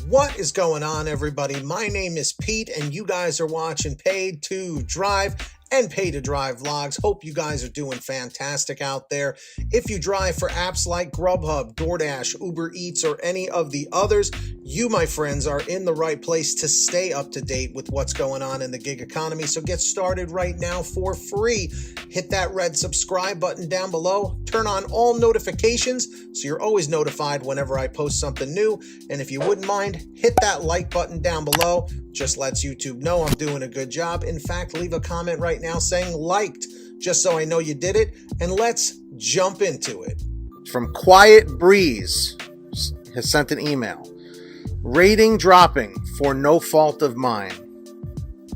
What is going on, everybody? My name is Pete, and you guys are watching Paid to Drive and Pay to Drive vlogs. Hope you guys are doing fantastic out there. If you drive for apps like GrubHub, DoorDash, Uber Eats, or any of the others, you, my friends, are in the right place to stay up to date with what's going on in the gig economy. So get started right now for free. Hit that red subscribe button down below. Turn on all notifications so you're always notified whenever I post something new. And if you wouldn't mind, hit that like button down below. Just lets YouTube know I'm doing a good job. In fact, leave a comment right now saying liked, just so I know you did it. And let's jump into it. From Quiet Breeze has sent an email. Rating dropping for no fault of mine.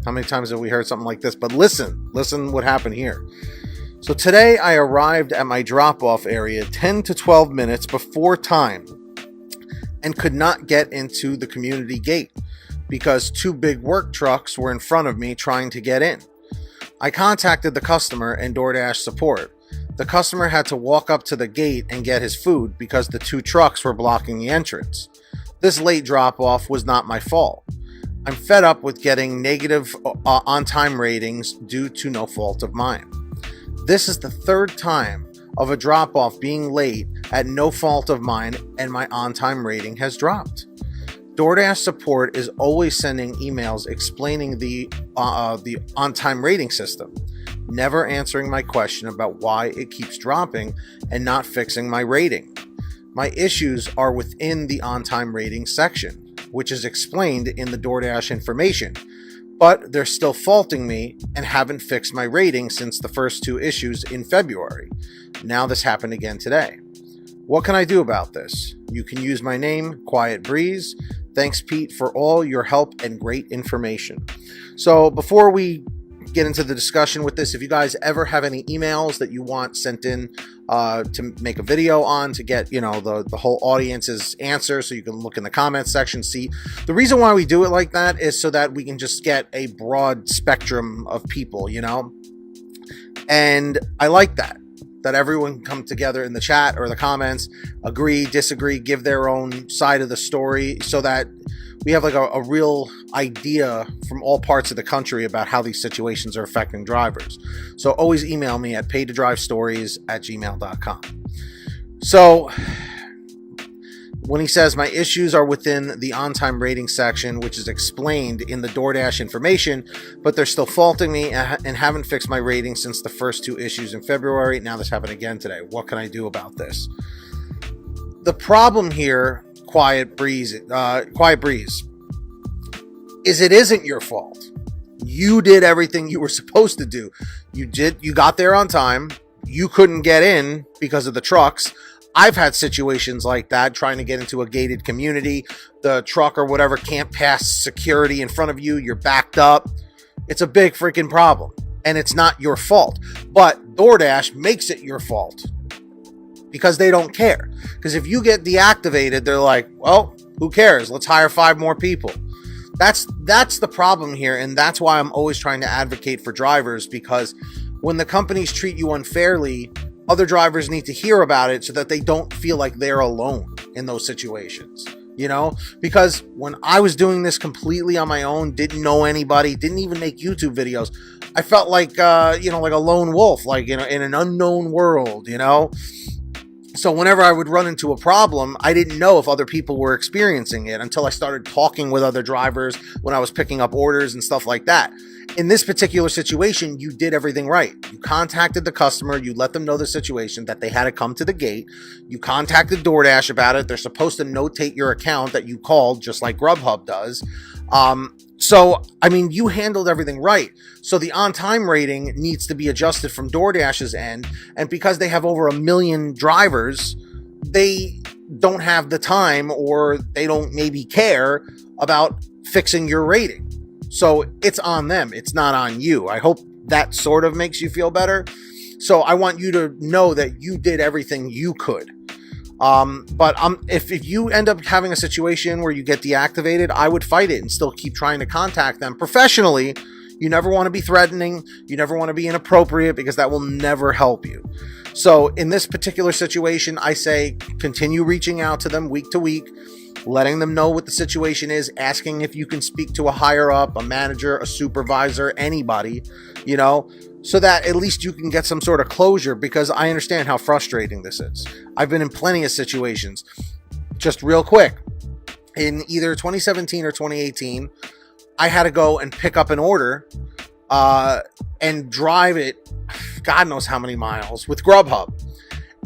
How many times have we heard something like this? But listen what happened here. So today I arrived at my drop-off area 10 to 12 minutes before time and could not get into the community gate because two big work trucks were in front of me trying to get in. I contacted the customer and DoorDash support. The customer had to walk up to the gate and get his food because the two trucks were blocking the entrance. This late drop-off was not my fault. I'm fed up with getting negative on-time ratings due to no fault of mine. This is the third time of a drop-off being late at no fault of mine, and my on-time rating has dropped. DoorDash support is always sending emails explaining the on-time rating system, never answering my question about why it keeps dropping and not fixing my rating. My issues are within the on-time rating section, which is explained in the DoorDash information, but they're still faulting me and haven't fixed my rating since the first two issues in February. Now this happened again today. What can I do about this? You can use my name, Quiet Breeze. Thanks, Pete, for all your help and great information. So before we get into the discussion with this, if you guys ever have any emails that you want sent in to make a video on, to get the whole audience's answer, so you can look in the comments section. See, the reason why we do it like that is so that we can just get a broad spectrum of people, and I like that everyone can come together in the chat or the comments, agree, disagree, give their own side of the story, so that we have like a real idea from all parts of the country about how these situations are affecting drivers. So always email me at paidtodrivestories@gmail.com. So when he says my issues are within the on-time rating section, which is explained in the DoorDash information, but they're still faulting me and haven't fixed my rating since the first two issues in February. Now this happened again today. What can I do about this? The problem here, Quiet Breeze, is it isn't your fault. You did everything you were supposed to do. You got there on time. You couldn't get in because of the trucks. I've had situations like that, trying to get into a gated community. The truck or whatever can't pass security in front of you. You're backed up. It's a big freaking problem, and it's not your fault. But DoorDash makes it your fault because they don't care. Because if you get deactivated, they're like, well, who cares? Let's hire 5 more people. That's the problem here, and that's why I'm always trying to advocate for drivers, because when the companies treat you unfairly, other drivers need to hear about it so that they don't feel like they're alone in those situations, because when I was doing this completely on my own, didn't know anybody, didn't even make YouTube videos, I felt like, like a lone wolf, like, in an unknown world, So whenever I would run into a problem, I didn't know if other people were experiencing it until I started talking with other drivers when I was picking up orders and stuff like that. In this particular situation, you did everything right. You contacted the customer. You let them know the situation, that they had to come to the gate. You contacted DoorDash about it. They're supposed to notate your account that you called, just like GrubHub does. So, you handled everything right. So the on-time rating needs to be adjusted from DoorDash's end. And because they have over 1 million drivers, they don't have the time, or they don't maybe care about fixing your rating. So it's on them. It's not on you. I hope that sort of makes you feel better. So I want you to know that you did everything you could. But if you end up having a situation where you get deactivated, I would fight it and still keep trying to contact them professionally. You never want to be threatening. You never want to be inappropriate, because that will never help you. So in this particular situation, I say continue reaching out to them week to week. letting them know what the situation is, asking if you can speak to a higher up, a manager, a supervisor, anybody, you know, so that at least you can get some sort of closure, because I understand how frustrating this is. I've been in plenty of situations. Just real quick, in either 2017 or 2018, I had to go and pick up an order and drive it God knows how many miles with GrubHub.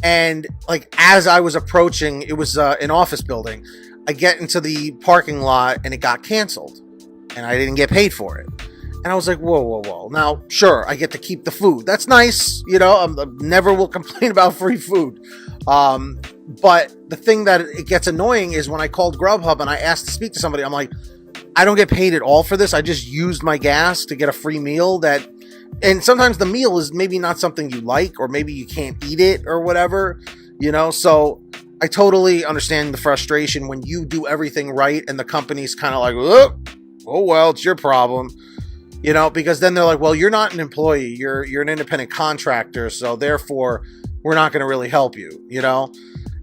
And like, as I was approaching, it was an office building, I get into the parking lot and it got canceled and I didn't get paid for it. And I was like, whoa. Now, sure, I get to keep the food. That's nice. You know, I never will complain about free food. But the thing that it gets annoying is when I called GrubHub and I asked to speak to somebody, I'm like, I don't get paid at all for this. I just used my gas to get a free meal and sometimes the meal is maybe not something you like, or maybe you can't eat it or whatever, you know? So I totally understand the frustration when you do everything right and the company's kind of like, oh, well, it's your problem, you know, because then they're like, well, you're not an employee, you're an independent contractor, so therefore we're not going to really help you, you know?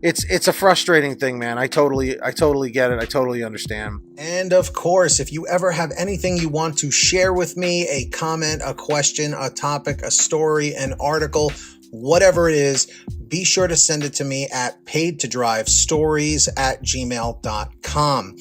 It's a frustrating thing, man. I totally get it. I totally understand. And of course, if you ever have anything you want to share with me, a comment, a question, a topic, a story, an article, whatever it is, be sure to send it to me at paidtodrivestories@gmail.com.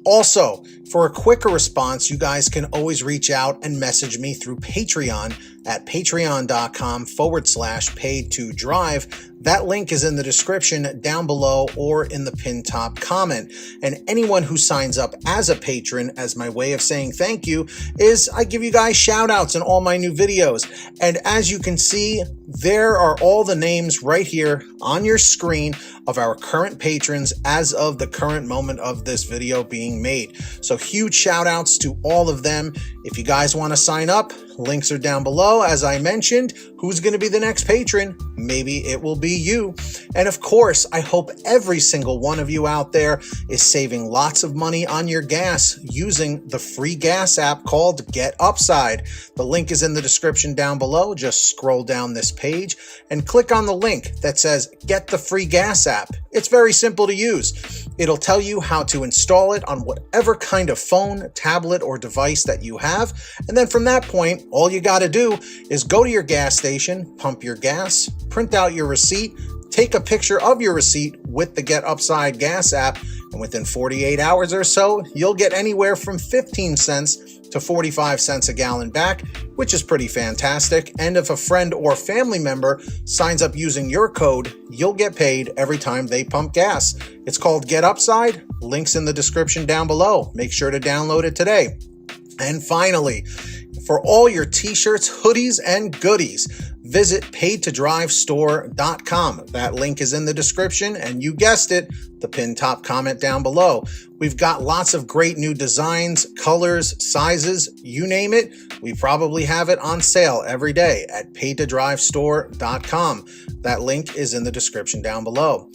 Also, for a quicker response, you guys can always reach out and message me through Patreon at patreon.com/paidtodrive. That link is in the description down below or in the pinned top comment. And anyone who signs up as a patron, as my way of saying thank you, is I give you guys shout outs in all my new videos. And as you can see, there are all the names right here on your screen of our current patrons as of the current moment of this video being made. So huge shout outs to all of them. If you guys want to sign up, links are down below. As I mentioned, who's going to be the next patron? Maybe it will be you. And of course, I hope every single one of you out there is saving lots of money on your gas using the free gas app called Get Upside. The link is in the description down below. Just scroll down this page and click on the link that says Get the Free Gas App. It's very simple to use. It'll tell you how to install it on whatever kind of phone, tablet, or device that you have. And then from that point, all you got to do is go to your gas station, pump your gas, print out your receipt, take a picture of your receipt with the Get Upside gas app, and within 48 hours or so, you'll get anywhere from 15 cents to 45 cents a gallon back, which is pretty fantastic. And if a friend or family member signs up using your code, you'll get paid every time they pump gas. It's called Get Upside. Links in the description down below. Make sure to download it today. And finally, for all your t-shirts, hoodies, and goodies, visit paidtodrivestore.com. That link is in the description, and you guessed it, the pinned top comment down below. We've got lots of great new designs, colors, sizes, you name it. We probably have it on sale every day at paidtodrivestore.com. That link is in the description down below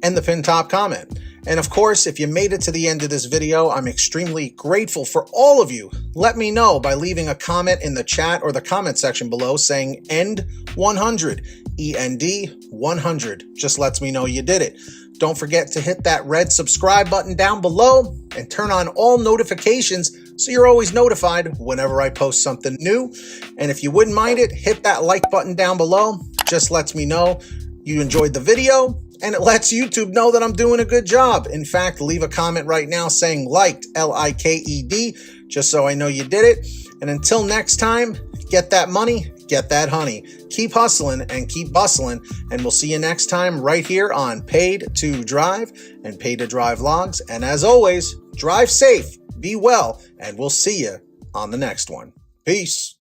and the pinned top comment. And of course, if you made it to the end of this video, I'm extremely grateful for all of you. Let me know by leaving a comment in the chat or the comment section below saying END 100, END 100. Just lets me know you did it. Don't forget to hit that red subscribe button down below and turn on all notifications so you're always notified whenever I post something new. And if you wouldn't mind it, hit that like button down below. Just lets me know you enjoyed the video, and it lets YouTube know that I'm doing a good job. In fact, leave a comment right now saying liked, L-I-K-E-D, just so I know you did it. And until next time, get that money, get that honey. Keep hustling and keep bustling, and we'll see you next time right here on Paid to Drive and Paid to Drive Vlogs. And as always, drive safe, be well, and we'll see you on the next one. Peace.